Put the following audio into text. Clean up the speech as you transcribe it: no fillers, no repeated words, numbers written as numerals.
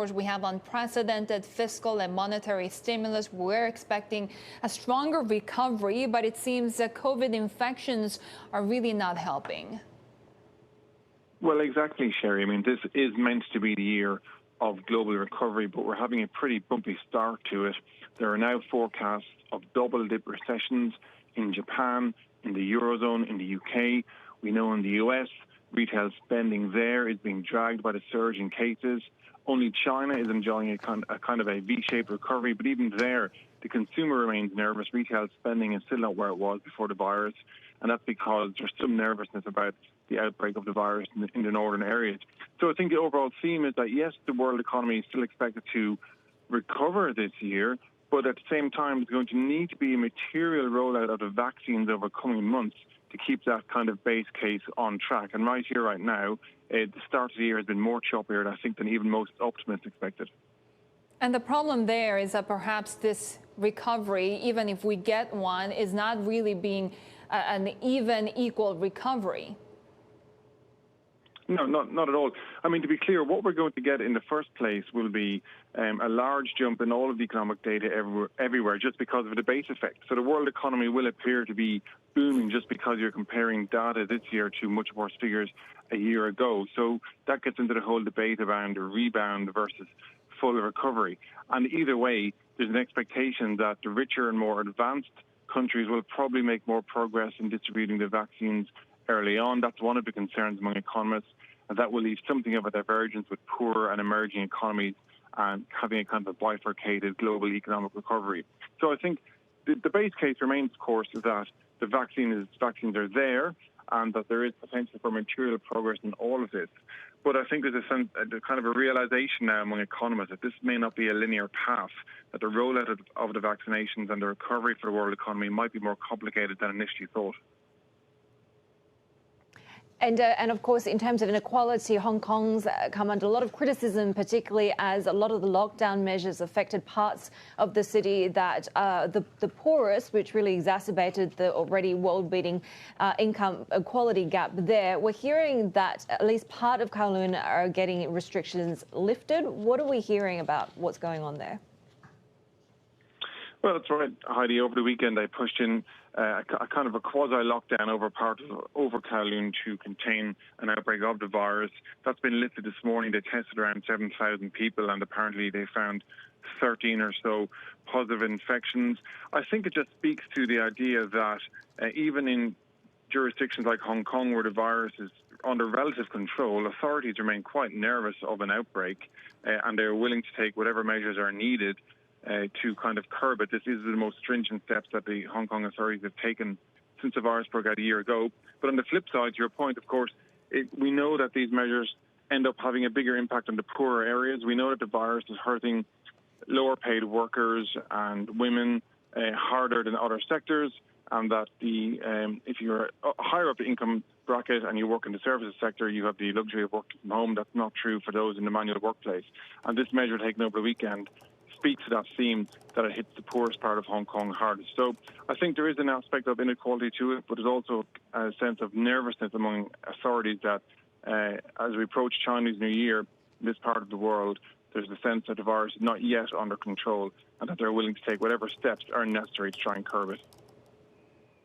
We have unprecedented fiscal and monetary stimulus. We're expecting a stronger recovery, but it seems that COVID infections are really not helping. Well, exactly, Sherry. I mean, this is meant to be the year of global recovery, but we're having a pretty bumpy start to it. There are now forecasts of double-dip recessions in Japan, in the Eurozone, in the UK. We know in the US, retail spending there is being dragged by the surge in cases. Only China is enjoying a kind of a V-shaped recovery, but even there, the consumer remains nervous. Retail spending is still not where it was before the virus, and that's because there's some nervousness about the outbreak of the virus in the northern areas. So I think the overall theme is that, yes, the world economy is still expected to recover this year, but at the same time, there's going to need to be a material rollout of the vaccines over coming months to keep that kind of base case on track. And right here, right now, the start of the year has been more choppier, I think, than even most optimists expected. And the problem there is that perhaps this recovery, even if we get one, is not really being an even, equal recovery. No, not at all. I mean, to be clear, what we're going to get in the first place will be a large jump in all of the economic data everywhere just because of the base effect. So the world economy will appear to be booming just because you're comparing data this year to much worse figures a year ago. So that gets into the whole debate around a rebound versus full recovery. And either way, there's an expectation that the richer and more advanced countries will probably make more progress in distributing the vaccines early on. That's one of the concerns among economists, and that will leave something of a divergence with poorer and emerging economies and having a kind of a bifurcated global economic recovery. So I think the base case remains, of course, that the vaccines are there and that there is potential for material progress in all of this. But I think there's a kind of a realization now among economists that this may not be a linear path, that the rollout of the vaccinations and the recovery for the world economy might be more complicated than initially thought. And of course, in terms of inequality, Hong Kong's come under a lot of criticism, particularly as a lot of the lockdown measures affected parts of the city that the poorest, which really exacerbated the already world-beating income equality gap there. We're hearing that at least part of Kowloon are getting restrictions lifted. What are we hearing about what's going on there? Well, that's right, Heidi. Over the weekend, I pushed in a kind of a quasi-lockdown over Kowloon to contain an outbreak of the virus. That's been lifted this morning. They tested around 7,000 people, and apparently they found 13 or so positive infections. I think it just speaks to the idea that even in jurisdictions like Hong Kong, where the virus is under relative control, authorities remain quite nervous of an outbreak, and they're willing to take whatever measures are needed to kind of curb it. This is the most stringent steps that the Hong Kong authorities have taken since the virus broke out a year ago. But on the flip side, to your point, of course, we know that these measures end up having a bigger impact on the poorer areas. We know that the virus is hurting lower paid workers and women harder than other sectors, and that if you're higher up the income bracket and you work in the services sector, you have the luxury of working from home. That's not true for those in the manual workplace. And this measure taken over the weekend speaks to that theme that it hits the poorest part of Hong Kong hardest. So I think there is an aspect of inequality to it, but there's also a sense of nervousness among authorities that as we approach Chinese New Year in this part of the world, there's a sense that the virus is not yet under control and that they're willing to take whatever steps are necessary to try and curb it.